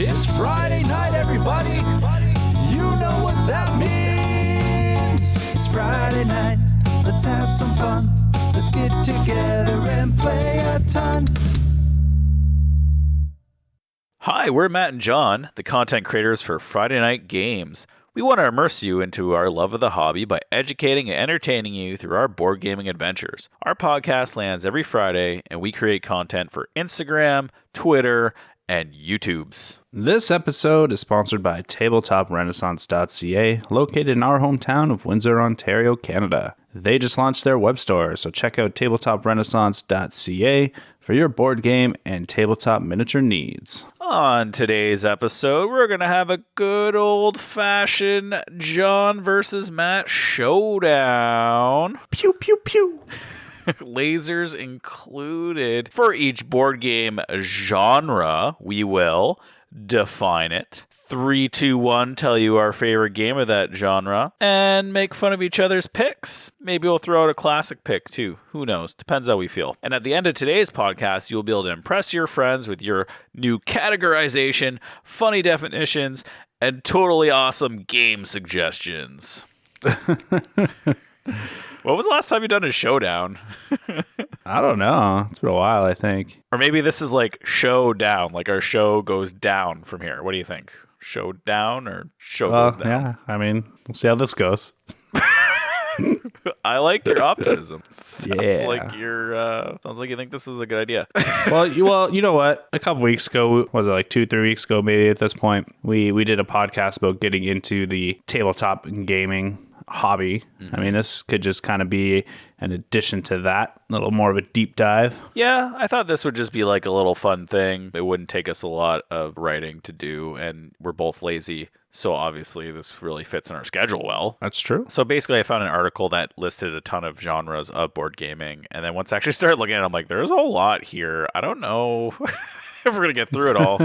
It's Friday night, everybody. You know what that means. It's Friday night. Let's have some fun. Let's get together and play a ton. Hi, we're Matt and Jon, the content creators for Friday Night Games. We want to immerse you into our love of the hobby by educating and entertaining you through our board gaming adventures. Our podcast lands every Friday, and we create content for Instagram, Twitter, and YouTubes. This episode is sponsored by TabletopRenaissance.ca, located in our hometown of Windsor, Ontario, Canada. They just launched their web store, so check out TabletopRenaissance.ca for your board game and tabletop miniature needs. On today's episode, we're going to have a good old-fashioned Jon versus Matt showdown. Pew, pew, pew. Lasers included. For each board game genre, we will define it. 3, 2, 1, tell you our favorite game of that genre, and make fun of each other's picks. Maybe we'll throw out a classic pick too. Who knows? Depends how we feel. And at the end of today's podcast, you'll be able to impress your friends with your new categorization, funny definitions, and totally awesome game suggestions. What was the last time you done a showdown? I don't know. It's been a while, I think. Or maybe this is like showdown, like our show goes down from here. What do you think? Showdown or show goes down? Yeah, I mean, we'll see how this goes. I like your optimism. Sounds Yeah. like you're sounds like you think this is a good idea. Well, you know what? A couple weeks ago, was it like 2-3 weeks ago, maybe at this point, we did a podcast about getting into the tabletop gaming hobby. I mean, this could just kind of be an addition to that, a little more of a deep dive. Yeah, I thought this would just be like a little fun thing. It wouldn't take us a lot of writing to do, and we're both lazy. So obviously this really fits in our schedule well. That's true. So basically I found an article that listed a ton of genres of board gaming. And then once I actually started looking at it, I'm like, there's a lot here. I don't know if we're going to get through it all.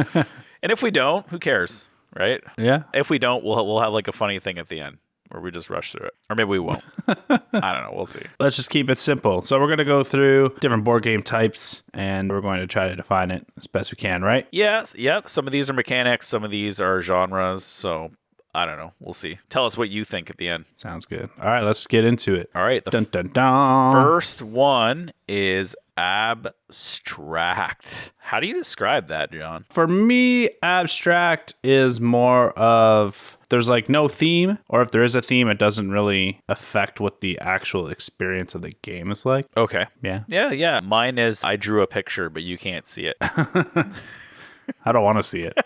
And if we don't, who cares, right? Yeah. If we don't, we'll have like a funny thing at the end where we just rush through it. Or maybe we won't. I don't know. We'll see. Let's just keep it simple. So we're going to go through different board game types, and we're going to try to define it as best we can, right? Yes. Yep. Some of these are mechanics. Some of these are genres. So I don't know. We'll see. Tell us what you think at the end. Sounds good. All right, let's get into it. All right. Dun, dun, dun. First one is abstract. How do you describe that, Jon? For me, abstract is more of there's like no theme, or if there is a theme, it doesn't really affect what the actual experience of the game is like. Okay. Yeah. Yeah. Mine is I drew a picture, but you can't see it. I don't want to see it.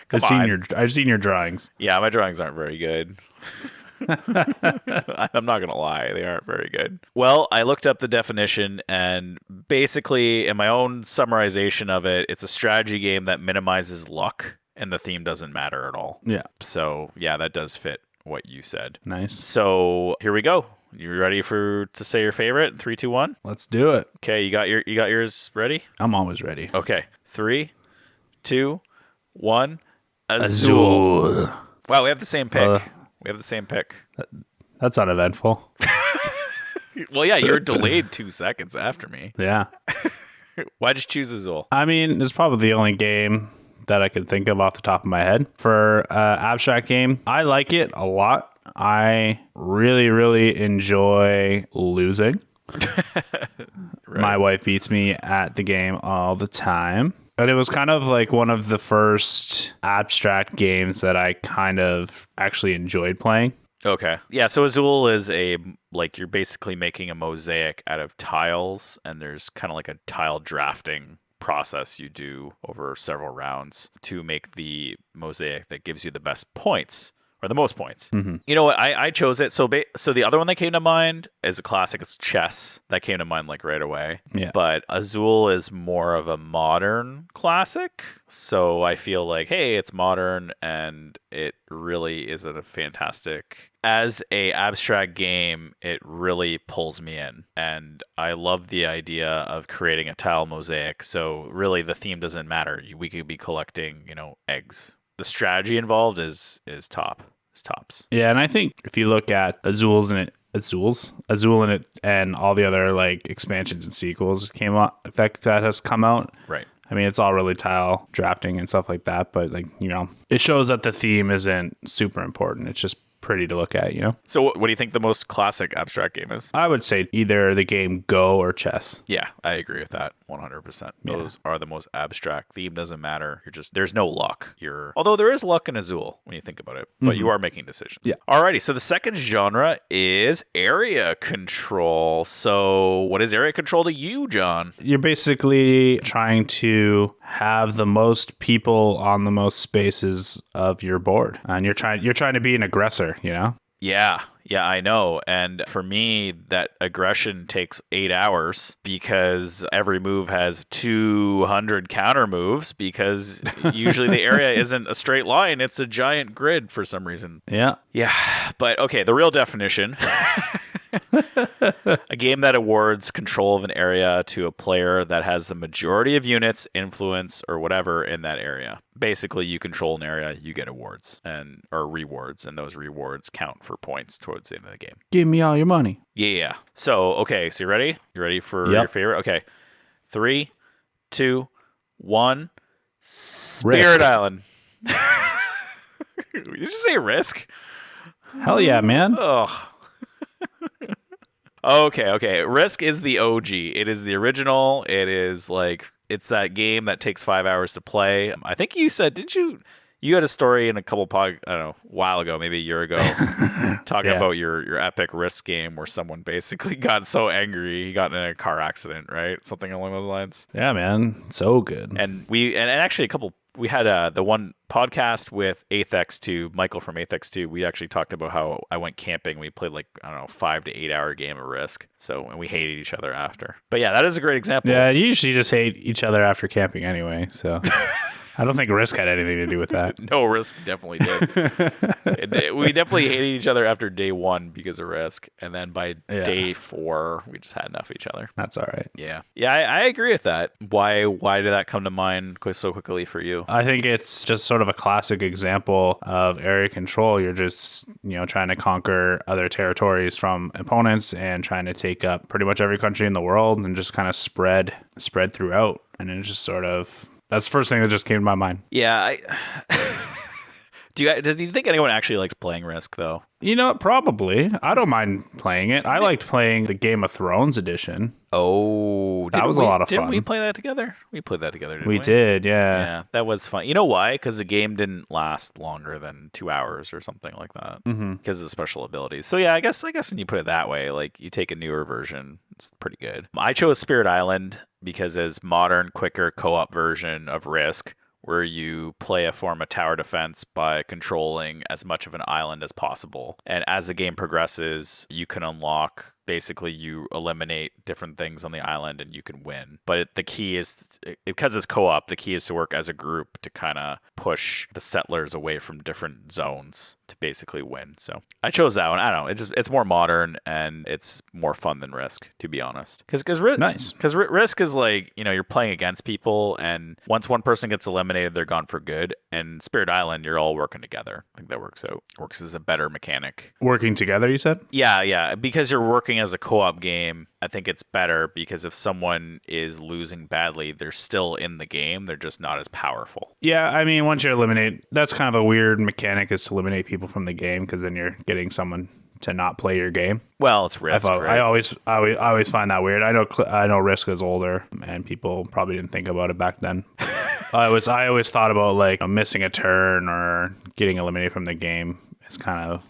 I've seen your drawings. Yeah, my drawings aren't very good. I'm not going to lie. They aren't very good. Well, I looked up the definition, and basically in my own summarization of it, it's a strategy game that minimizes luck, and the theme doesn't matter at all. Yeah. So yeah, that does fit what you said. Nice. So here we go. You ready to say your favorite? 3, 2, 1. Let's do it. Okay, you got yours ready? I'm always ready. Okay. 3, 2, 1. Azul. Wow, we have the same pick. That's uneventful. Well, yeah, you were delayed 2 seconds after me. Yeah. Why'd you choose Azul? I mean, it's probably the only game that I could think of off the top of my head. For abstract game, I like it a lot. I really, really enjoy losing. Right. My wife beats me at the game all the time. But it was kind of like one of the first abstract games that I kind of actually enjoyed playing. Okay. Yeah, so Azul is you're basically making a mosaic out of tiles, and there's kind of like a tile drafting process you do over several rounds to make the mosaic that gives you the best points. Or the most points. Mm-hmm. You know what? I chose it. So the other one that came to mind is a classic. It's chess. That came to mind like right away. Yeah. But Azul is more of a modern classic. So I feel like, hey, it's modern and it really is a fantastic. As a abstract game, it really pulls me in. And I love the idea of creating a tile mosaic. So really the theme doesn't matter. We could be collecting, eggs. The strategy involved is tops. Yeah, and I think if you look at Azul in it, and all the other like expansions and sequels that has come out. Right. I mean, it's all really tile drafting and stuff like that, but like, it shows that the theme isn't super important. It's just pretty to look at. So what do you think the most classic abstract game is? I would say either the game Go or chess. Yeah, I agree with that 100%. Those are the most abstract. Theme doesn't matter. There's no luck. Although there is luck in Azul when you think about it, but you are making decisions. Yeah. Alrighty, so the second genre is area control. So what is area control to you, John? You're basically trying to have the most people on the most spaces of your board, and you're trying to be an aggressor. Yeah, I know. And for me, that aggression takes 8 hours because every move has 200 counter moves because usually the area isn't a straight line. It's a giant grid for some reason. Yeah. Yeah. But okay, the real definition. A game that awards control of an area to a player that has the majority of units, influence, or whatever in that area. Basically, you control an area, you get awards or rewards, and those rewards count for points towards the end of the game. Give me all your money. Yeah. So, okay, so you ready? You ready for your favorite? Okay. 3, 2, 1. Spirit Risk. Island. Did you say Risk? Hell yeah, man. Oh. Okay. Risk is the OG. It is the original. It is it's that game that takes 5 hours to play. I think you said, didn't you? You had a story in a couple I don't know, a while ago, maybe a year ago, talking about your epic Risk game where someone basically got so angry he got in a car accident, right? Something along those lines. Yeah, man. So good. And actually we had the one podcast with Athex2, Michael from Athex2. We actually talked about how I went camping. We played 5 to 8 hour game of Risk. And we hated each other after. But yeah, that is a great example. Yeah, you usually just hate each other after camping anyway. So I don't think Risk had anything to do with that. No, Risk definitely did. We definitely hated each other after day 1 because of Risk. And then by day 4, we just had enough of each other. That's all right. Yeah. Yeah, I agree with that. Why did that come to mind so quickly for you? I think it's just sort of a classic example of area control. You're just, trying to conquer other territories from opponents and trying to take up pretty much every country in the world and just kind of spread throughout. And it's just sort of... That's the first thing that just came to my mind. Yeah. Do you think anyone actually likes playing Risk, though? Probably. I don't mind playing it. I liked playing the Game of Thrones edition. Oh, that was a lot of fun. Didn't we play that together? We played that together, didn't we? We did, yeah. Yeah, that was fun. You know why? Because the game didn't last longer than 2 hours or something like that. Because of the special abilities. So yeah, I guess when you put it that way, you take a newer version, it's pretty good. I chose Spirit Island because it's modern, quicker co-op version of Risk, where you play a form of tower defense by controlling as much of an island as possible. And as the game progresses, you can unlock, basically you eliminate different things on the island and you can win. But the key is, because it's co-op, the key is to work as a group to kind of push the settlers away from different zones to basically win. So I chose that one. I don't know. It's more modern and it's more fun than Risk, to be honest. Because Risk is you're playing against people, and once one person gets eliminated, they're gone for good. And Spirit Island, you're all working together. I think that works as a better mechanic. Working together, you said? Yeah. Because you're working as a co-op game, I think it's better because if someone is losing badly, they're still in the game. They're just not as powerful. Yeah, I mean, once you eliminate, that's kind of a weird mechanic, is to eliminate people from the game, because then you're getting someone to not play your game. Well, it's Risk. Right? I always find that weird. I know Risk is older, and people probably didn't think about it back then. I always thought about missing a turn or getting eliminated from the game. It's kind of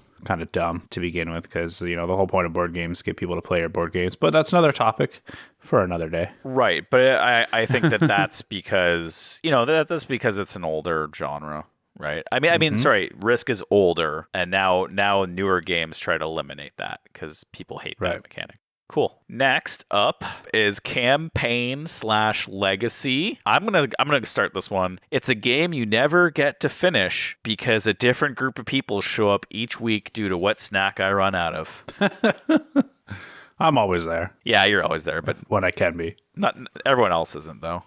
dumb to begin with, because the whole point of board games is get people to play your board games. But that's another topic for another day. Right, but I think that's because that's because it's an older genre. Right. I mean, sorry, Risk is older, and now newer games try to eliminate that because people hate that mechanic. Cool. Next up is Campaign/Legacy. I'm gonna start this one. It's a game you never get to finish because a different group of people show up each week due to what snack I run out of. I'm always there. Yeah, you're always there, but when I can be. Not everyone else isn't, though.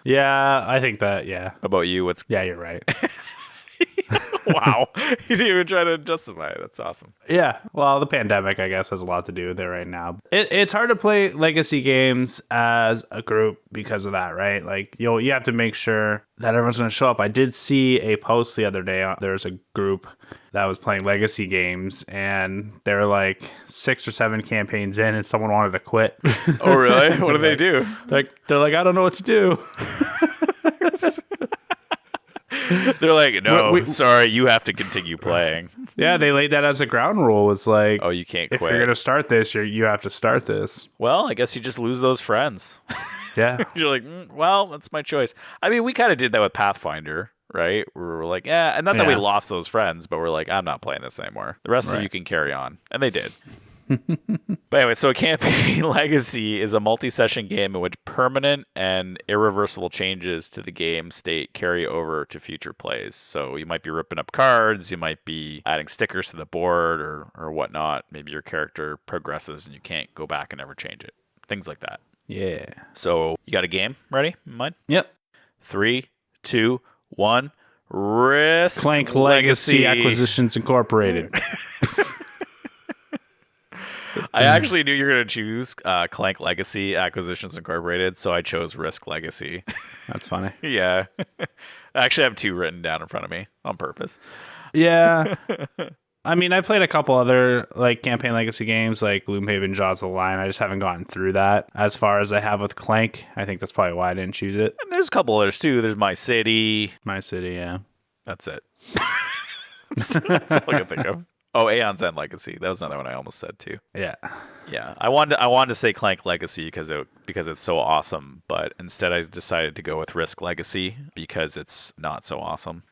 Yeah, I think that. Yeah. How about you? Yeah, you're right. Wow. You didn't even try to justify it. That's awesome. Yeah, well, the pandemic, I guess, has a lot to do with it right now. It's hard to play legacy games as a group because of that, right? Like, you have to make sure that everyone's going to show up. I did see a post the other day. There was a group that was playing legacy games, and they were like 6 or 7 campaigns in, and someone wanted to quit. Oh, really? What do they do? They're like, I don't know what to do. They're like, no, sorry, you have to continue playing. Yeah, they laid that as a ground rule. It's like, Oh, you can't if quit. you're going to start this, you have to start this. Well, I guess you just lose those friends. Yeah. You're like, well, that's my choice. I mean, we kind of did that with Pathfinder, right? We were like, yeah, and not that we lost those friends, but we're like, I'm not playing this anymore. The rest of you can carry on. And they did. But anyway, so a campaign legacy is a multi-session game in which permanent and irreversible changes to the game state carry over to future plays. So you might be ripping up cards, you might be adding stickers to the board or whatnot. Maybe your character progresses and you can't go back and ever change it. Things like that. Yeah. So you got a game ready in mind? Yep. 3, 2, 1. Risk Clank Legacy Acquisitions Incorporated. I actually knew you were going to choose Clank Legacy Acquisitions Incorporated, so I chose Risk Legacy. That's funny. Yeah. I actually have 2 written down in front of me on purpose. Yeah. I mean, I played a couple other like campaign legacy games like Gloomhaven, Jaws of the Lion. I just haven't gone through that as far as I have with Clank. I think that's probably why I didn't choose it. And there's a couple others too. There's My City. My City, yeah. That's it. That's all I can think of. Oh, Aeon's End Legacy. That was another one I almost said too. Yeah. Yeah, I wanted to say Clank Legacy because it's so awesome, but instead I decided to go with Risk Legacy because it's not so awesome.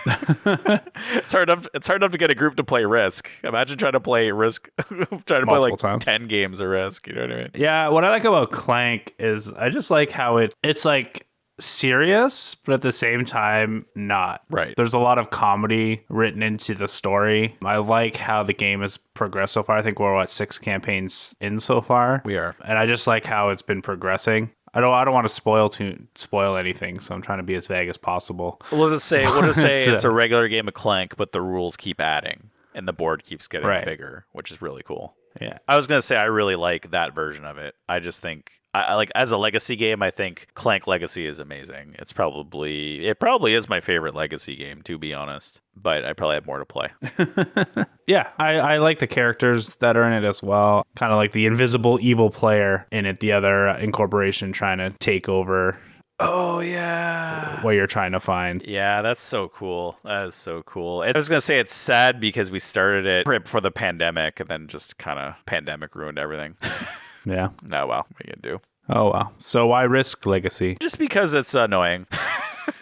It's hard enough to get a group to play Risk. Imagine trying to play Risk, trying to play like times. 10 games of Risk. You know what I mean? Yeah, what I like about Clank is I just like how it's like serious, but at the same time not. Right. There's a lot of comedy written into the story. I like how the game has progressed so far. I think we're 6 campaigns in so far. We are. And I just like how it's been progressing. I don't want to spoil anything, so I'm trying to be as vague as possible. We'll just say it's a regular game of Clank, but the rules keep adding and the board keeps getting bigger, which is really cool. Yeah. I was gonna say I really like that version of it. I just think I like as a legacy game. I think Clank Legacy is amazing. It probably is my favorite legacy game, to be honest. But I probably have more to play. Yeah, I like the characters that are in it as well. Kind of like the invisible evil player in it. The other incorporation trying to take over. Oh, yeah. What you're trying to find. Yeah, that's so cool. That is so cool. I was going to say it's sad because we started it right before the pandemic and then just kind of pandemic ruined everything. Yeah. Oh, well, what are you going to do? Oh, wow. So why Risk Legacy? Just because it's annoying.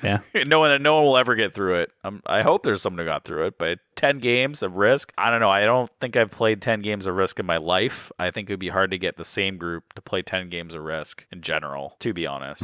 Yeah. No one will ever get through it. I hope there's someone who got through it, but 10 games of Risk, I don't know. I don't think I've played 10 games of Risk in my life. I think it would be hard to get the same group to play 10 games of Risk in general, to be honest.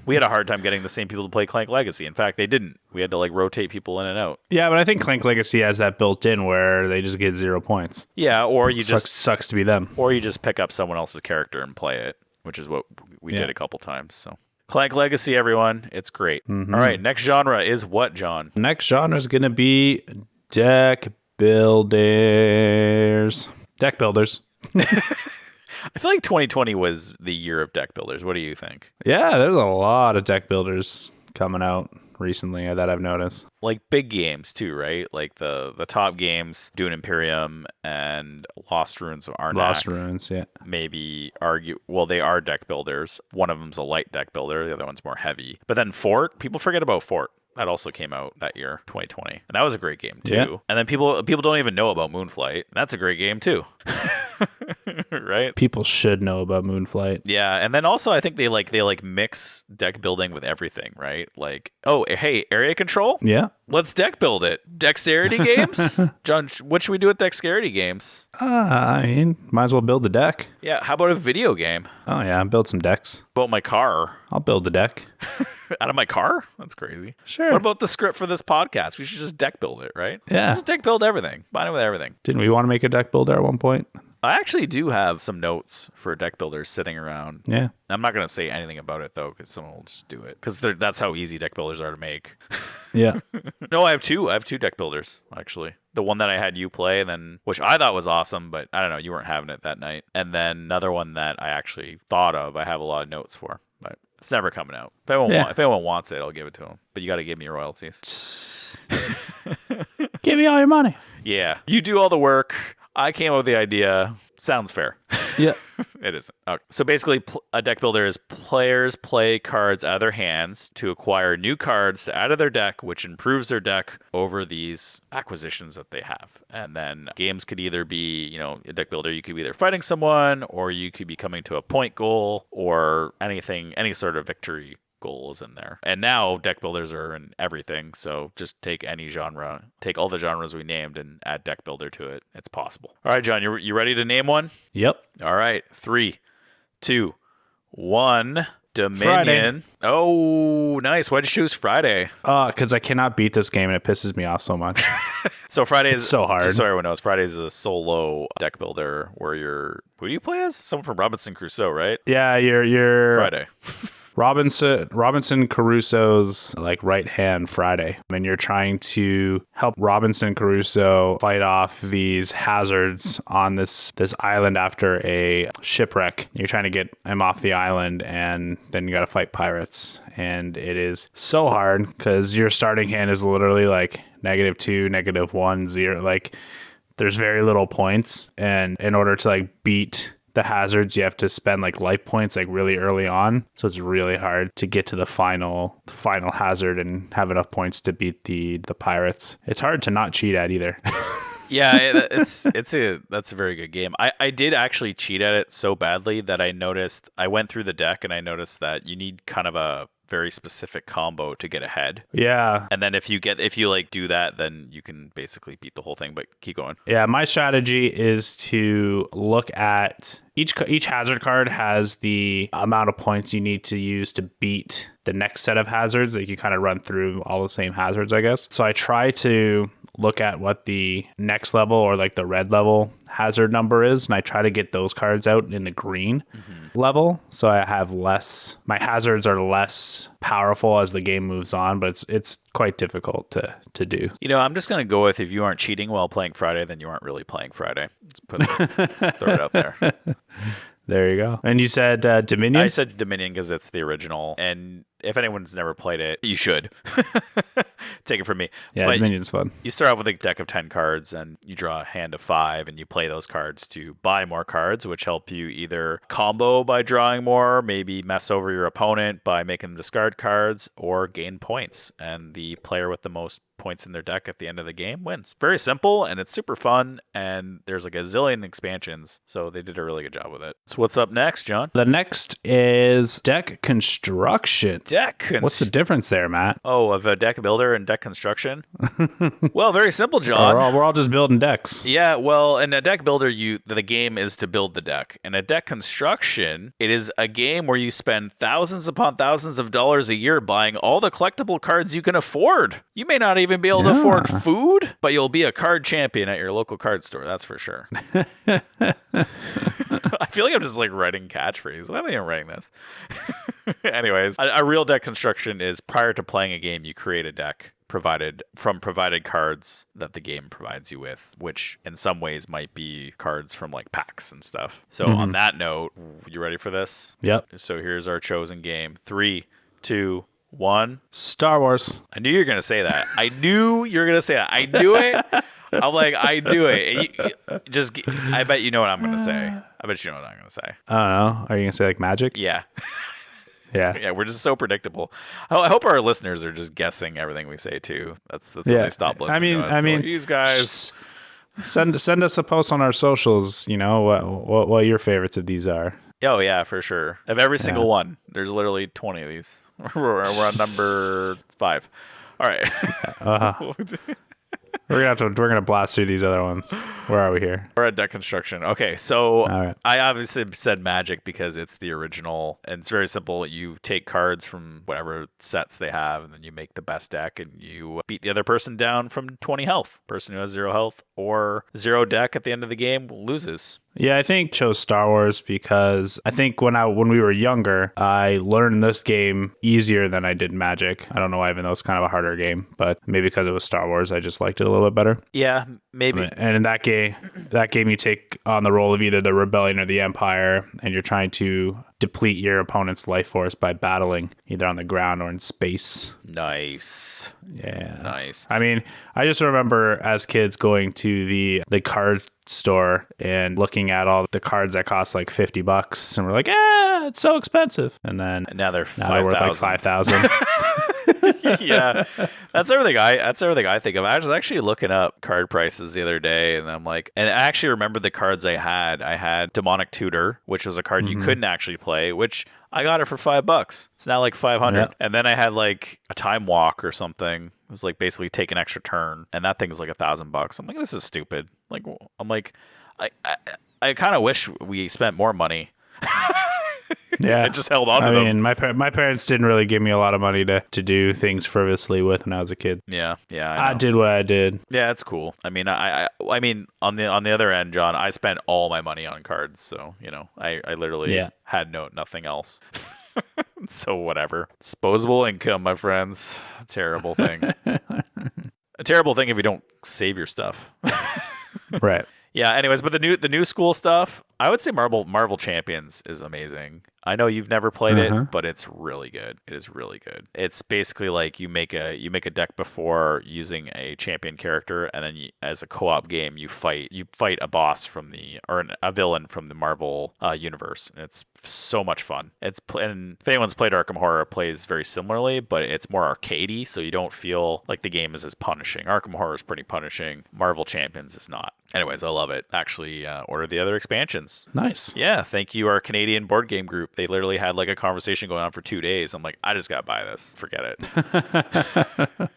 We had a hard time getting the same people to play Clank Legacy. In fact, they didn't. We had to rotate people in and out. Yeah, but I think Clank Legacy has that built in where they just get 0 points. Yeah, or you just sucks to be them. Or you just pick up someone else's character and play it, which is what we did a couple times. So Clank Legacy, everyone. It's great. Mm-hmm. All right, next genre is what, John? Next genre is going to be deck builders. Deck builders. I feel like 2020 was the year of deck builders. What do you think? Yeah, there's a lot of deck builders coming out recently that I've noticed. Like big games too, right? Like the top games, Dune Imperium and Lost Ruins of Arnak. Lost Ruins, yeah. Maybe they are deck builders. One of them's a light deck builder, the other one's more heavy. But then Fort, people forget about Fort. That also came out that year, 2020. And that was a great game too. Yeah. And then people don't even know about Moonflight. That's a great game too. Right? People should know about Moonflight. Yeah, and then also I think they mix deck building with everything, right? Like, oh, hey, area control? Yeah. Let's deck build it. Dexterity games? John, what should we do with dexterity games? I mean, might as well build a deck. Yeah, how about a video game? Oh yeah, build some decks. How about my car? I'll build a deck. Out of my car? That's crazy. Sure. What about the script for this podcast? We should just deck build it, right? Yeah. Let's just deck build everything. Combine it with everything. Didn't we want to make a deck builder at one point? I actually do have some notes for deck builders sitting around. Yeah. I'm not going to say anything about it, though, because someone will just do it. Because that's how easy deck builders are to make. Yeah. No, I have two. I have two deck builders, actually. The one that I had you play, and then which I thought was awesome, but I don't know, you weren't having it that night. And then another one that I actually thought of. I have a lot of notes for, but it's never coming out. If anyone wants it, I'll give it to them. But you got to give me royalties. Give me all your money. Yeah, you do all the work. I came up with the idea. Sounds fair. Yeah. It isn't. Okay. So basically, a deck builder is players play cards out of their hands to acquire new cards to add to their deck, which improves their deck over these acquisitions that they have. And then games could either be, a deck builder, you could be either fighting someone, or you could be coming to a point goal, or anything, any sort of victory goals in there. And now deck builders are in everything, so just take any genre, take all the genres we named and add deck builder to it. It's possible. All right, John, you ready to name one? Yep. All right, 3, 2, 1. Dominion. Friday. Oh, nice. Why'd you choose Friday? Because I cannot beat this game and it pisses me off so much. So Friday is so hard. Just so everyone knows, Friday is a solo deck builder who do you play as? Someone from Robinson Crusoe, right? Yeah, you're Friday. Robinson Crusoe's right hand Friday. And you're trying to help Robinson Crusoe fight off these hazards on this island after a shipwreck. You're trying to get him off the island, and then you got to fight pirates. And it is so hard because your starting hand is literally -2, -1, 0. There's very little points, and in order to beat the hazards, you have to spend life points really early on, so it's really hard to get to the final hazard and have enough points to beat the pirates. It's hard to not cheat at either. Yeah, that's a very good game. I did actually cheat at it so badly that I went through the deck and I noticed that you need kind of a very specific combo to get ahead. Yeah. And then if you do that, then you can basically beat the whole thing, but keep going. Yeah, my strategy is to look at each hazard card has the amount of points you need to use to beat the next set of hazards. You kind of run through all the same hazards, I guess. So I try to look at what the next level or the red level hazard number is, and I try to get those cards out in the green level, so I have my hazards are less powerful as the game moves on, but it's quite difficult to do. I'm just going to go with, if you aren't cheating while playing Friday, then you aren't really playing Friday. Just throw it out there. There you go. And you said Dominion? I said Dominion because it's the original, and if anyone's never played it, you should. Take it from me. Yeah, but Dominion's fun. You start off with a deck of 10 cards, and you draw a hand of 5, and you play those cards to buy more cards, which help you either combo by drawing more, maybe mess over your opponent by making them discard cards, or gain points. And the player with the most points in their deck at the end of the game wins. Very simple, and it's super fun, and there's a zillion expansions, so they did a really good job with it. So what's up next, John? The next is deck construction. What's the difference there, Matt? Oh, of a deck builder and deck construction? Well, very simple, John. We're all just building decks. Yeah, well, in a deck builder, the game is to build the deck. In a deck construction, it is a game where you spend thousands upon thousands of dollars a year buying all the collectible cards you can afford. You may not even be able to afford food, but you'll be a card champion at your local card store, that's for sure. I feel like I'm just writing catchphrases. Why am I even writing this? Anyways, a real deck construction is, prior to playing a game, you create a deck provided cards that the game provides you with, which in some ways might be cards from packs and stuff. So on that note, you ready for this? Yep. So here's our chosen game. 3, 2, 1. Star Wars. I knew you were going to say that. I knew it. I'm I knew it. I bet you know what I'm going to say. I bet you know what I'm going to say. I don't know. Are you going to say magic? Yeah. Yeah. Yeah, we're just so predictable. I hope our listeners are just guessing everything we say too. That's when they stop listening to us. These guys. Send us a post on our socials, what your favorites of these are. Oh yeah, for sure. Of every single one. There's literally 20 of these. We're on number 5. All right. We're gonna blast through these other ones. Where are we here? We're at deck construction. Okay, so right. I obviously said Magic because it's the original, and it's very simple. You take cards from whatever sets they have, and then you make the best deck, and you beat the other person down from 20 health. Person who has 0 health or 0 deck at the end of the game loses. Yeah, I think chose Star Wars because I think when we were younger, I learned this game easier than I did Magic. I don't know why, even though it's kind of a harder game, but maybe because it was Star Wars, I just liked it a little bit better. Yeah, maybe. And in that game, you take on the role of either the rebellion or the empire, and you're trying to deplete your opponent's life force by battling either on the ground or in space. Nice. Yeah. Nice. I mean, I just remember as kids going to the card store and looking at all the cards that cost like $50 and we're like, it's so expensive. And now they're worth like 5,000. Yeah, that's everything I think of. I was actually looking up card prices the other day, and I'm like, and I actually remember the cards I had Demonic Tutor, which was a card you couldn't actually play, which I got it for $5. It's now like 500. Yeah. And then I had like a Time Walk or something. It was like basically take an extra turn, and that thing's like $1,000. I'm like, this is stupid. Like, I kind of wish we spent more money. Yeah, I just held on to them. I mean, my parents didn't really give me a lot of money to do things frivolously with when I was a kid. Yeah. I did what I did. Yeah, it's cool. I mean, I mean, on the other end, John, I spent all my money on cards, so I literally had nothing else. So whatever. Disposable income, my friends. A terrible thing. A terrible thing if you don't save your stuff. Right. Yeah, anyways, but the new school stuff, I would say Marvel Champions is amazing. I know you've never played it, but it's really good. It is really good. It's basically like you make a deck before using a champion character, and then as a co-op game, you fight a boss a villain from the Marvel universe. And it's so much fun. And if anyone's played Arkham Horror, it plays very similarly, but it's more arcadey, so you don't feel like the game is as punishing. Arkham Horror is pretty punishing. Marvel Champions is not. Anyways, I love it. Actually, order the other expansions. Nice. Yeah, thank you, our Canadian board game group. They literally had like a conversation going on for 2 days. I'm like, I just got to buy this. Forget it.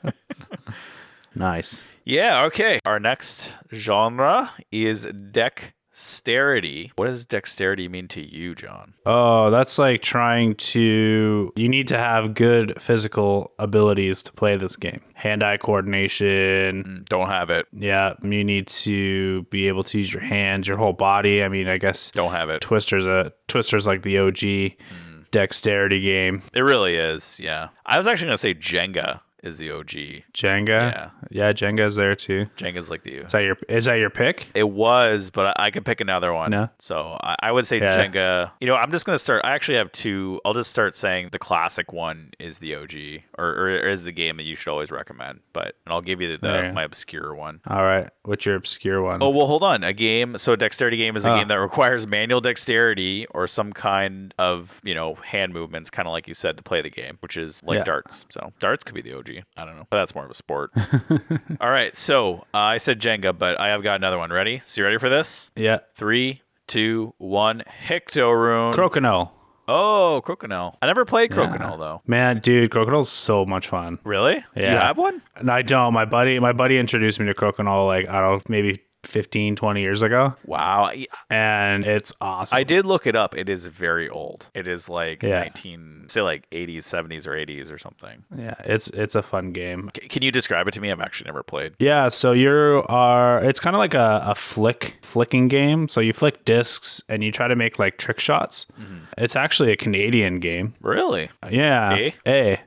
Nice. Yeah, okay. Our next genre is dexterity. What does dexterity mean to you, John? Oh, that's like you need to have good physical abilities to play this game. Hand-eye coordination. Don't have it. Yeah, you need to be able to use your hands, your whole body. I mean, I guess don't have it. Twister's like the OG dexterity game. It really is, yeah. I was actually going to say Jenga is the OG. Jenga? Yeah, Jenga's there too. Jenga's like the... Is that your pick? It was, but I could pick another one. No? So I would say Jenga. I'm just going to start... I actually have two. I'll just start saying the classic one is the OG, or is the game that you should always recommend. And I'll give you my obscure one. All right. What's your obscure one? Oh, well, hold on. A dexterity game is a game that requires manual dexterity or some kind of, hand movements, kind of like you said, to play the game, which is like darts. So darts could be the OG. I don't know. But that's more of a sport. All right. So I said Jenga, but I have got another one. Ready? So you ready for this? Yeah. 3, 2, 1. Hictorune. Crokinole. Oh, Crokinole. I never played Crokinole, though. Man, dude, Crokinole's so much fun. Really? Yeah. You have one? No, I don't. My buddy introduced me to Crokinole, like, I don't know, maybe 15, 20 years ago. Wow. And it's awesome. I did look it up. It is very old. It is like 80s, 70s or 80s or something. Yeah, it's a fun game. Can you describe it to me? I've actually never played. Yeah, so it's kind of like a flicking game. So you flick discs and you try to make like trick shots. Mm-hmm. It's actually a Canadian game. Really? Yeah.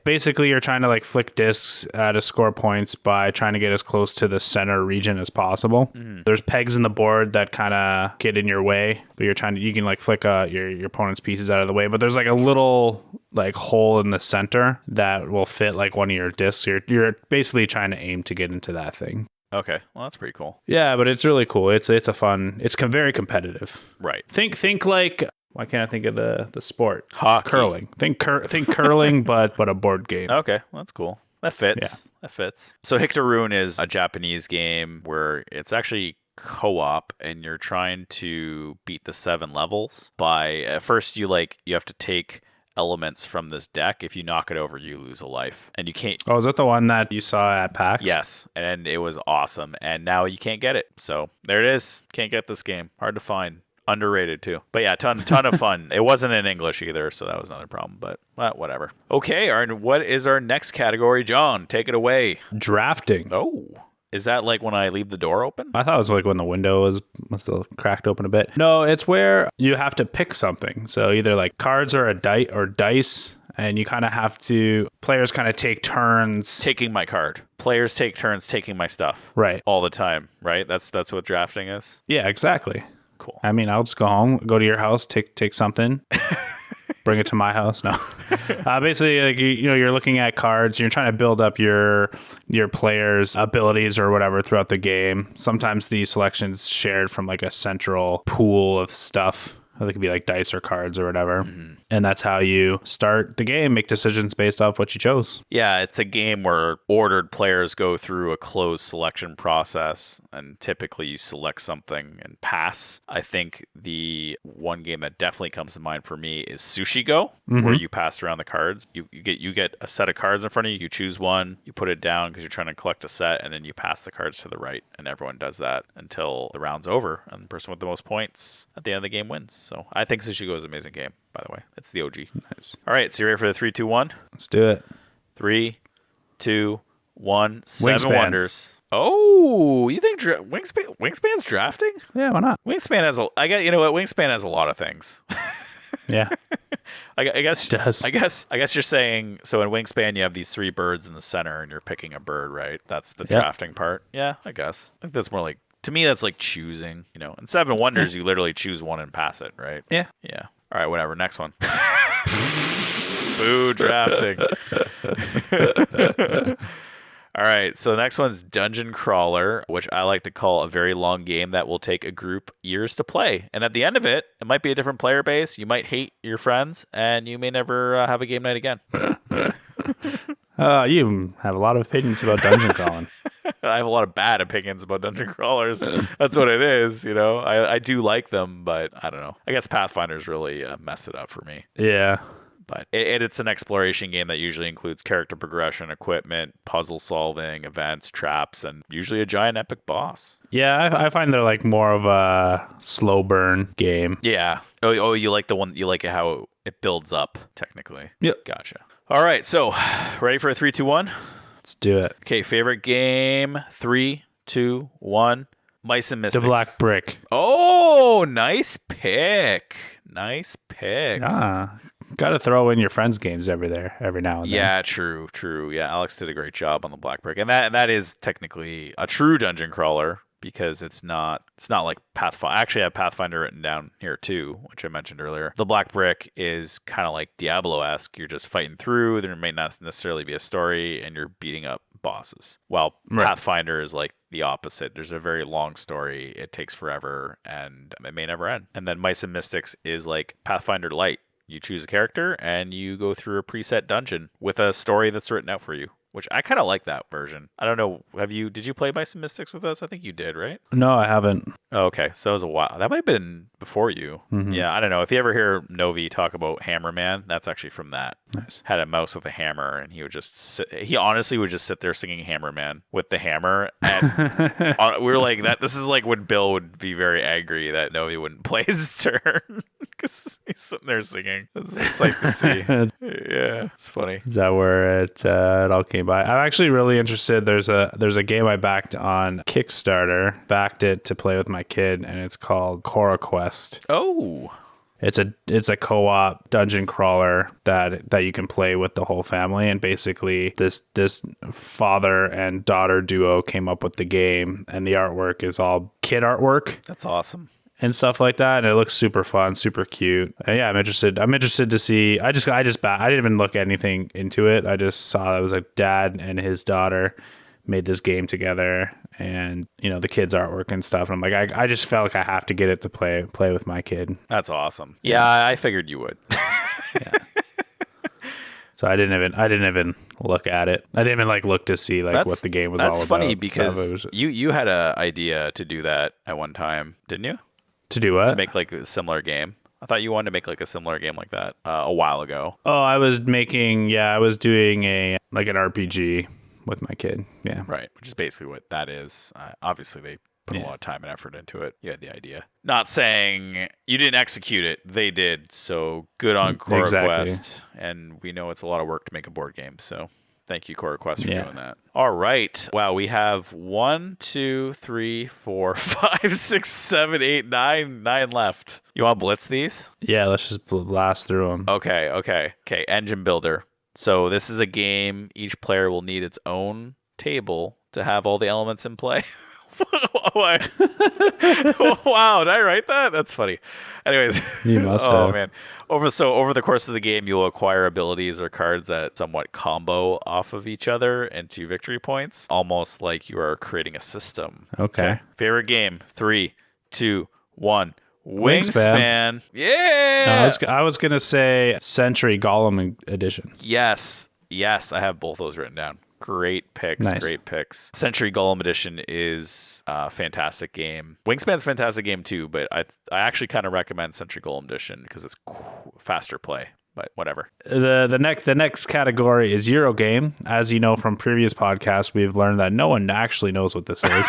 Basically, you're trying to like flick discs to score points by trying to get as close to the center region as possible. Mm-hmm. There's pegs in the board that kind of get in your way, but you can like flick your opponent's pieces out of the way. But there's like a little like hole in the center that will fit like one of your discs. You're basically trying to aim to get into that thing. Okay, well that's pretty cool. Yeah, but it's really cool. It's a fun. It's very competitive. Right. Think like. Why can't I think of the sport? Hockey. Curling. Think curling, but a board game. Okay, well, that's cool. That fits. Yeah. That fits. So Hictorune is a Japanese game where it's actually co-op and you're trying to beat the 7 levels by at first you have to take elements from this deck. If you knock it over, you lose a life, and you can't. Oh, is that the one that you saw at PAX? Yes, and it was awesome, and now you can't get it. So there it is. Can't get this game. Hard to find. Underrated too. But yeah, ton of fun. It wasn't in English either, so that was another problem, but whatever. Okay, what is our next category, John? Take it away. Drafting. Oh, Is that like when I leave the door open? I thought it was like when the window was still cracked open a bit. No, it's where you have to pick something. So either like cards or dice, and you kind of have to, players kind of take turns. Taking my card. Players take turns taking my stuff. Right. All the time, right? That's what drafting is? Yeah, exactly. Cool. I mean, I'll just go home, go to your house, take something, bring it to my house. No, basically, like you're looking at cards. You're trying to build up your players' abilities or whatever throughout the game. Sometimes the selection's shared from like a central pool of stuff. It could be like dice or cards or whatever. Mm-hmm. And that's how you start the game, make decisions based off what you chose. Yeah, it's a game where ordered players go through a closed selection process, and typically you select something and pass. I think the one game that definitely comes to mind for me is Sushi Go, where you pass around the cards. You get a set of cards in front of you, you choose one, you put it down because you're trying to collect a set, and then you pass the cards to the right, and everyone does that until the round's over, and the person with the most points at the end of the game wins. So I think Sushi Go is an amazing game, by the way. It's the OG. Nice. All right, so you ready for the 3, 2, 1? Let's do it. 3, 2, 1. Seven Wingspan. Wonders. Oh, you think Wingspan's drafting? Yeah, why not? Wingspan has you know what? Wingspan has a lot of things. Yeah. I guess It does. I guess you're saying, so in Wingspan you have these 3 birds in the center and you're picking a bird, right? That's the drafting part. Yeah, I guess. I think that's more like, to me that's like choosing, In Seven Wonders you literally choose one and pass it, right? Yeah. Yeah. All right, whatever. Next one. Boo, drafting. All right, so the next one's Dungeon Crawler, which I like to call a very long game that will take a group years to play. And at the end of it, it might be a different player base. You might hate your friends, and you may never have a game night again. You have a lot of opinions about dungeon crawling. I have a lot of bad opinions about dungeon crawlers. That's what it is, I do like them, but I don't know. I guess Pathfinder's really messed it up for me. Yeah. But it's an exploration game that usually includes character progression, equipment, puzzle solving, events, traps, and usually a giant epic boss. Yeah, I find they're like more of a slow burn game. Yeah. Oh, you like the one, you like it how it builds up, technically. Yep. Gotcha. All right, so ready for a 3, 2, 1? Let's do it. Okay, favorite game. 3, 2, 1. Mice and Mystics. The Black Brick. Oh, nice pick. Nice pick. Got to throw in your friends' games every now and then. Yeah, true. Yeah, Alex did a great job on the Black Brick, and that is technically a true dungeon crawler because it's not like Pathfinder. Actually, I have Pathfinder written down here too, which I mentioned earlier. The Black Brick is kind of like Diablo-esque. You're just fighting through. There may not necessarily be a story, and you're beating up bosses. While Pathfinder is like the opposite. There's a very long story. It takes forever, and it may never end. And then Mice and Mystics is like Pathfinder Light. You choose a character and you go through a preset dungeon with a story that's written out for you, which I kind of like that version. I don't know. Did you play Mice and Mystics with us? I think you did, right? No, I haven't. Oh, okay. So that was a while. That might have been before you. Mm-hmm. Yeah, I don't know. If you ever hear Novi talk about Hammerman, that's actually from that. Nice. Had a mouse with a hammer, and he would just he honestly would just sit there singing Hammerman with the hammer. And we were like, this is like when Bill would be very angry that Novi wouldn't play his turn because he's sitting there singing. It's a sight to see. Yeah, it's funny. Is that where it all came by? I'm actually really interested. There's a game I backed on Kickstarter. Backed it to play with my kid, and it's called Cora Quest. Oh. It's a co-op dungeon crawler that you can play with the whole family, and basically this father and daughter duo came up with the game, and the artwork is all kid artwork. That's awesome. And stuff like that, and it looks super fun, super cute. And yeah, I'm interested to see. I didn't even look anything into it. I just saw it was a dad and his daughter made this game together, and the kids' artwork and stuff. And I'm like, I just felt like I have to get it to play with my kid. That's awesome. Yeah, I figured you would. Yeah. So I didn't even look at it. I didn't even look to see what the game was all about. That's funny because you had an idea to do that at one time, didn't you? To do what? To make a similar game. I thought you wanted to make a similar game like that a while ago. Oh, I was doing an RPG with my kid. Yeah. Right. Which is basically what that is. Obviously, they put a lot of time and effort into it. You had the idea. Not saying you didn't execute it. They did. So good on Cora Quest. And we know it's a lot of work to make a board game. So Thank you, Core Quest, for doing that. All right. Wow, we have 1, 2, 3, 4, 5, 6, 7, 8, 9 left. You want to blitz these? Yeah, let's just blast through them. Okay. Engine Builder. So this is a game. Each player will need its own table to have all the elements in play. Wow, did I write that? That's funny. Anyways, You must oh have. man. Over the course of the game, you'll acquire abilities or cards that somewhat combo off of each other into victory points, almost like you are creating a system. Okay. Favorite game? 3, 2, 1. Wingspan. Yeah. No, I was gonna say Century Golem edition. Yes. I have both those written down. Great picks. Nice. Great picks. Century Golem Edition is a fantastic game. Wingspan's a fantastic game too, but I actually kind of recommend Century Golem Edition because it's faster play. But whatever. The next category is Eurogame. As you know from previous podcasts, we've learned that no one actually knows what this is.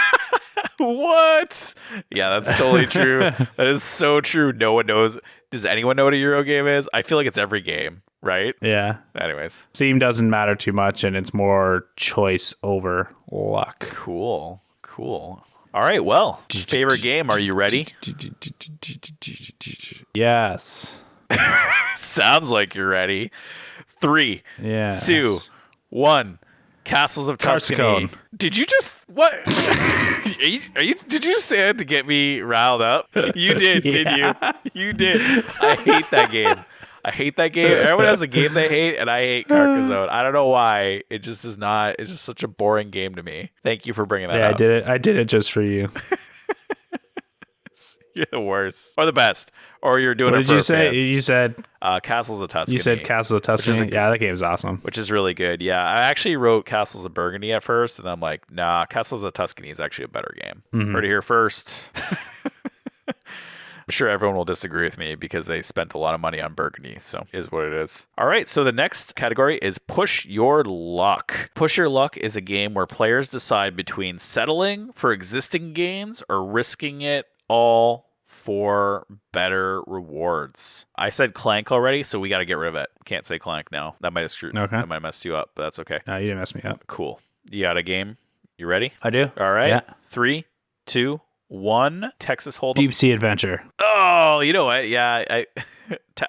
What? Yeah, that's totally true. That is so true. No one knows. Does anyone know what a Eurogame is? I feel like it's every game, right? Yeah. Anyways. Theme doesn't matter too much, and it's more choice over luck. Cool. All right, well, favorite game. Are you ready? Yes. Sounds like you're ready. 3, Yeah. 2, 1. Castles of Tuscany. Carsicone. Did you just what? Are you? Did you just say that to get me riled up? You did, did you? You did. I hate that game. Everyone has a game they hate, and I hate Carcassonne. I don't know why. It just is not. It's just such a boring game to me. Thank you for bringing that up. I did it just for you. You're the worst, or the best, or you're doing What it did for you say? fans. You said Castles of Tuscany. You said Castles of Tuscany. Yeah, that game's awesome. Which is really good. Yeah, I actually wrote Castles of Burgundy at first, and I'm like, nah, Castles of Tuscany is actually a better game. Heard it here first. I'm sure everyone will disagree with me because they spent a lot of money on Burgundy, so is what it is. All right, so the next category is Push Your Luck. Push Your Luck is a game where players decide between settling for existing gains or risking it all for better rewards. I said Clank already, so we got to get rid of it. Can't say Clank now. That might have that might have messed you up, but that's okay. No, you didn't mess me up. Cool. You got a game? You ready? I do. All right. Yeah. 3, 2, 1. Texas Hold'em. Deep Sea Adventure. Oh, you know what? Yeah,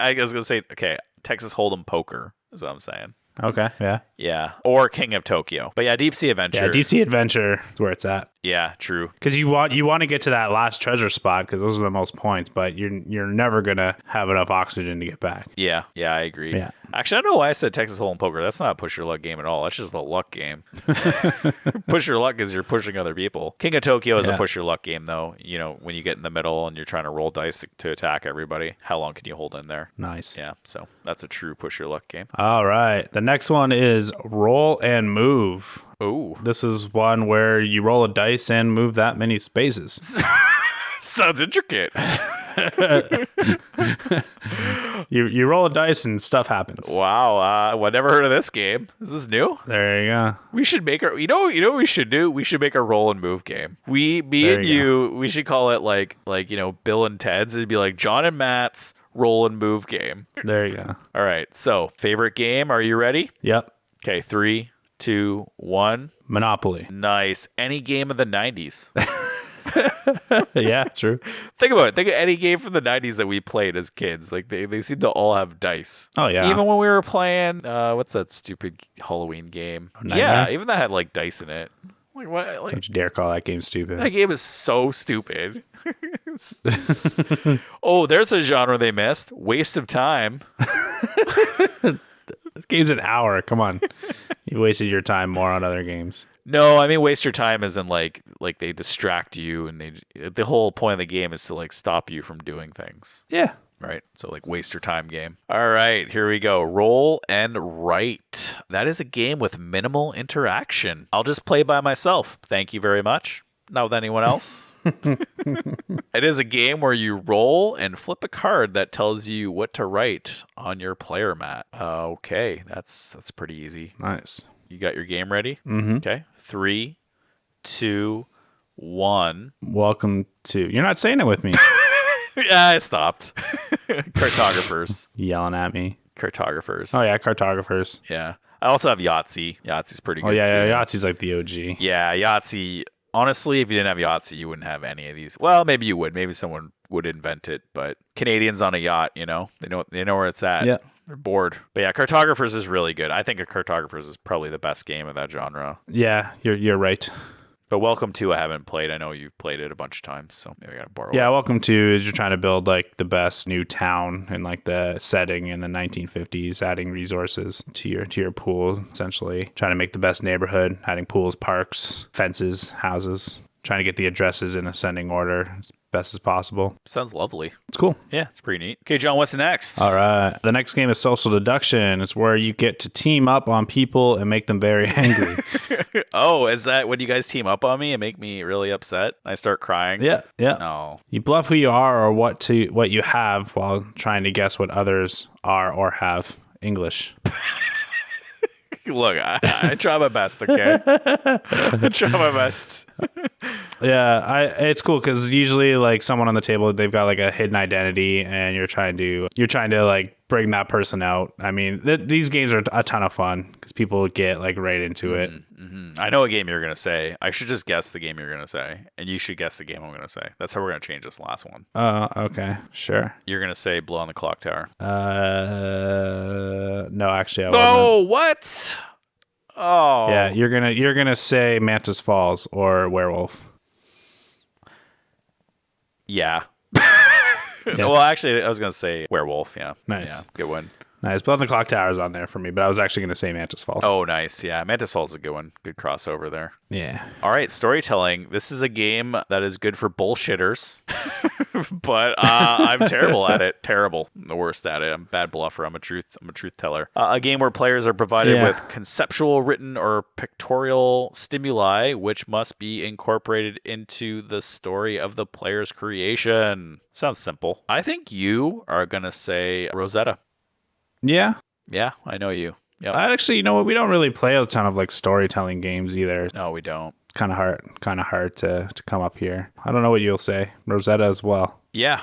I was gonna say Texas Hold'em Poker is what I'm saying. Okay. Yeah. Yeah, or King of Tokyo. But yeah, Deep Sea Adventure. Yeah, Deep Sea Adventure is where it's at. Yeah, true. Because you want to get to that last treasure spot because those are the most points, but you're never gonna have enough oxygen to get back. Yeah, I agree. Yeah. Actually, I don't know why I said Texas Hold'em Poker. That's not a push your luck game at all. That's just a luck game. Push your luck is you're pushing other people. King of Tokyo is a push your luck game, though. You know, when you get in the middle and you're trying to roll dice to attack everybody, how long can you hold in there? Nice. Yeah, so that's a true push your luck game. All right. The next one is Roll and Move. Ooh. This is one where you roll a dice and move that many spaces. Sounds intricate. You roll a dice and stuff happens. Wow. I never heard of this game. Is this new? There you go. We should make our, you know what we should do? We should make a roll and move game. We should call it like, Bill and Ted's. It'd be like Jon and Matt's roll and move game. There you go. All right. So favorite game. Are you ready? Yep. Okay. 3, 2, 1. Monopoly. Nice. Any game of the 90s. Yeah, true. Think about it. Think of any game from the 90s that we played as kids. Like they seem to all have dice. Oh, yeah. Even when we were playing, what's that stupid Halloween game? Nightmare? Yeah, even that had like dice in it. Like what? Like, Don't you dare call that game stupid. that game is so stupid. Oh, there's a genre they missed. Waste of time. This game's an hour. Come on. You wasted your time more on other games. No, I mean waste your time as in like they distract you, and the whole point of the game is to like stop you from doing things. Yeah. Right. So like waste your time game. All right, here we go. Roll and write. That is a game with minimal interaction. I'll just play by myself. Thank you very much. Not with anyone else. It is a game where you roll and flip a card that tells you what to write on your player mat. Okay, that's pretty easy. Nice. You got your game ready? Mm-hmm. Okay. 3, 2, 1. Welcome to... You're not saying it with me. Yeah, I stopped. Cartographers. Yelling at me. Cartographers. Oh, yeah, cartographers. Yeah. I also have Yahtzee. Yahtzee's pretty good. Oh yeah, too. Yahtzee's like the OG. Yeah, Yahtzee. Honestly, if you didn't have Yahtzee, you wouldn't have any of these. Well, maybe you would. Maybe someone would invent it. But Canadians on a yacht, they know where it's at. Yeah. They're bored. But yeah, Cartographers is really good. I think Cartographers is probably the best game of that genre. Yeah, you're right. But Welcome to I haven't played. I know you've played it a bunch of times, so maybe I gotta borrow it. Yeah, Welcome to is you're trying to build like the best new town and like the setting in the 1950s, adding resources to your pool, essentially trying to make the best neighborhood, adding pools, parks, fences, houses, trying to get the addresses in ascending order as best as possible. Sounds lovely. It's cool. Yeah, it's pretty neat. Okay, John, what's next? All right. The next game is Social Deduction. It's where you get to team up on people and make them very angry. Oh, is that when you guys team up on me and make me really upset? I start crying? Yeah. No. You bluff who you are or what you have while trying to guess what others are or have. English. Look, I try my best, okay? I try my best. Yeah, it's cool because usually like someone on the table, they've got like a hidden identity and you're trying to like bring that person out. I mean, these games are a ton of fun because people get like right into it. Mm-hmm. I know a game you're going to say. I should just guess the game you're going to say, and you should guess the game I'm going to say. That's how we're going to change this last one. Okay, sure. You're going to say Blow on the Clock Tower. No, actually, I Oh, wasn't. what? Oh. Yeah, you're gonna say Mantis Falls or Werewolf. Yeah. Yeah. Well, actually, I was going to say Werewolf. Yeah. Nice. Yeah, good one. Nice. But the Clock Tower is on there for me, but I was actually gonna say Mantis Falls. Oh, nice. Yeah, Mantis Falls is a good one. Good crossover there. Yeah. All right, storytelling. This is a game that is good for bullshitters, but I'm terrible at it. Terrible. I'm the worst at it. I'm a bad bluffer. I'm a truth teller. A game where players are provided with conceptual, written, or pictorial stimuli, which must be incorporated into the story of the player's creation. Sounds simple. I think you are gonna say Rosetta. Yeah. Yeah, I know you. Yep. Actually, you know what? We don't really play a ton of like storytelling games either. No, we don't. Kind of hard to come up here. I don't know what you'll say. Rosetta as well. Yeah.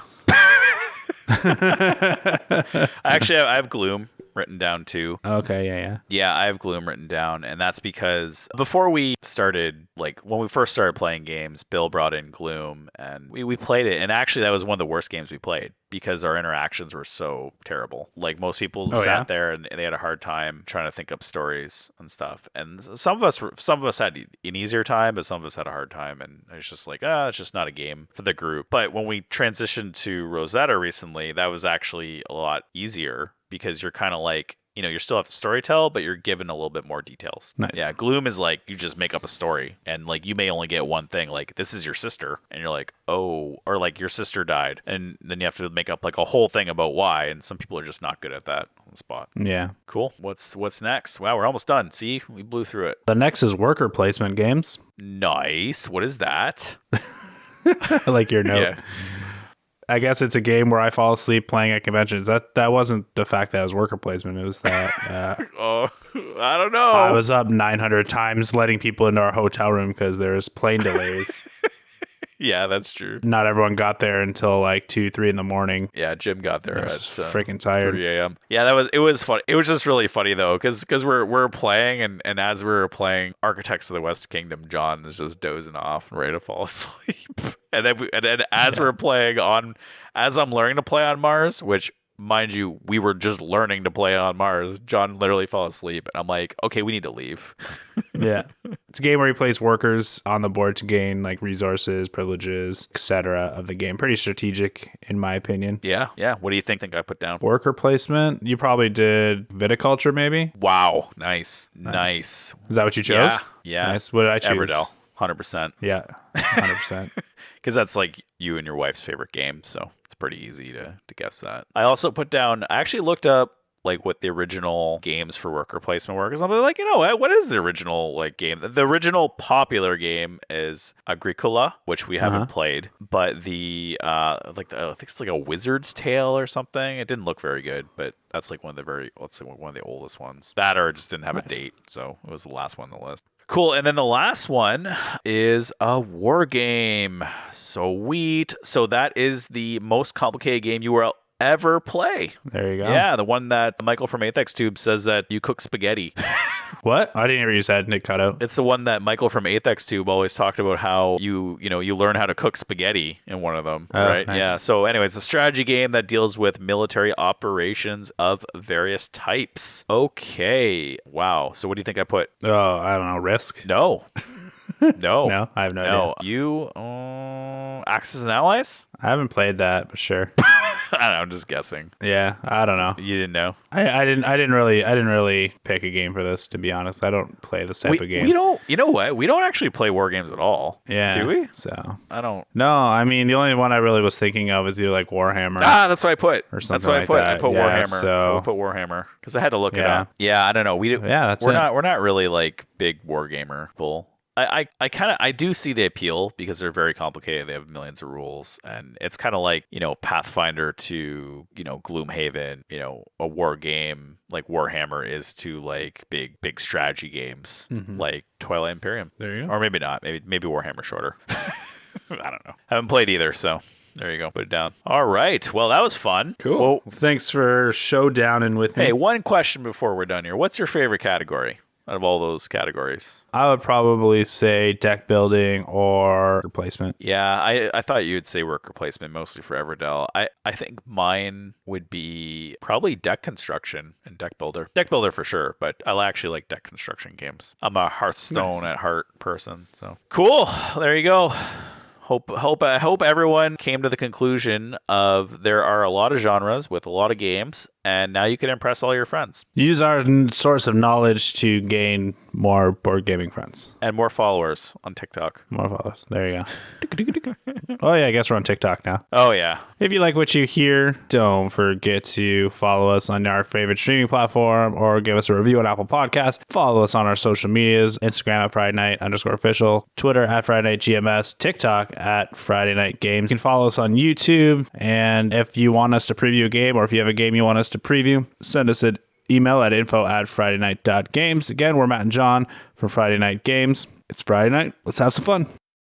Actually, I have Gloom written down too. Okay, yeah. Yeah, I have Gloom written down, and that's because before we started, like when we first started playing games, Bill brought in Gloom, and we played it, and actually that was one of the worst games we played because our interactions were so terrible. Like most people sat there and they had a hard time trying to think up stories and stuff, and some of us had an easier time, but some of us had a hard time, and it's just like, it's just not a game for the group. But when we transitioned to Rosetta recently, that was actually a lot easier because you're kind of like, you still have to storytell, but you're given a little bit more details. Nice. Yeah, Gloom is like you just make up a story, and like you may only get one thing, like this is your sister, and you're like, oh, or like your sister died, and then you have to make up like a whole thing about why, and some people are just not good at that on the spot. Yeah. Cool. What's next? Wow, we're almost done. See, we blew through it. The next is worker placement games. Nice. What is that? I like your note. Yeah. I guess it's a game where I fall asleep playing at conventions. That wasn't the fact that it was worker placement. It was that Oh, I don't know. I was up 900 times letting people into our hotel room because there was plane delays. Yeah, that's true. Not everyone got there until like 2, 3 in the morning. Yeah, Jim got there at freaking tired. 3 a.m. Yeah, it was fun. It was just really funny though, because we're playing and as we were playing Architects of the West Kingdom, John is just dozing off and ready to fall asleep. And then as we're playing as I'm learning to play on Mars, which mind you, we were just learning to play on Mars, John literally fell asleep, and I'm like, okay, we need to leave. Yeah. It's a game where you place workers on the board to gain like resources, privileges, etc. of the game. Pretty strategic in my opinion. Yeah. What do you think I put down? Worker placement, you probably did viticulture maybe? Wow. Nice. Is that what you chose? Yeah. Nice. What did I choose? Everdell. 100%. Yeah. 100%. Because that's like you and your wife's favorite game, so it's pretty easy to guess that. I also put down, I actually looked up like what the original games for worker placement were, because I'm like, what is the original like game? The original popular game is Agricola, which we haven't played, but the I think it's like a Wizard's Tale or something. It didn't look very good, but that's like one of the oldest ones. That or just didn't have a date, so it was the last one on the list. Cool. And then the last one is a war game. Sweet. So that is the most complicated game you will ever play. There you go. Yeah, the one that Michael from Athex Tube says that you cook spaghetti. What? I didn't hear you said Nick cut out. It's the one that Michael from Athex Tube always talked about how you learn how to cook spaghetti in one of them, Oh, right? nice. Yeah. So anyways, a strategy game that deals with military operations of various types. Okay. Wow. So what do you think I put? Oh, I don't know. Risk? No. No. No, I have no No. idea. You Axis and Allies? I haven't played that, but sure. I don't know, I'm just guessing. Yeah, I don't know. You didn't know. I didn't really pick a game for this, to be honest. I don't play this type of game. We don't. You know what? We don't actually play war games at all. Yeah. Do we? So I don't. no, I mean the only one I really was thinking of is either like Warhammer. That's what I put. Or That's something what I like put. that. I put Yeah, Warhammer. so- I put Warhammer because I had to look it Yeah. up. Yeah, I don't know. Yeah, that's we're it. not really like big war gamer people. I do see the appeal because they're very complicated. They have millions of rules, and it's kind of like Pathfinder to Gloomhaven. A war game like Warhammer is to like big strategy games like Twilight Imperium. There you go. Or maybe not. Maybe Warhammer shorter. I don't know. Haven't played either, so there you go. Put it down. All right. Well, that was fun. Cool. Well, Thanks for showdowning with me. hey, one question before we're done here. What's your favorite category out of all those categories? I would probably say deck building or replacement. Yeah, I thought you'd say worker placement mostly for Everdell. I think mine would be probably deck construction and deck builder. Deck builder for sure, but I actually like deck construction games. I'm a Hearthstone at heart person, so cool. There you go. I hope everyone came to the conclusion of there are a lot of genres with a lot of games, and now you can impress all your friends Use our source of knowledge to gain more board gaming friends. and more followers on TikTok. More followers. There you go. Oh, yeah, I guess we're on TikTok now. Oh yeah. If you like what you hear, don't forget to follow us on our favorite streaming platform or give us a review on Apple Podcasts. Follow us on our social medias, Instagram at Friday Night _official, Twitter at Friday Night GMS, TikTok at Friday Night Games. You can follow us on YouTube. And if you want us to preview a game or if you have a game you want us to preview, send us an email at info@fridaynight.games. Again, we're Matt and John from Friday Night Games. It's Friday night. Let's have some fun.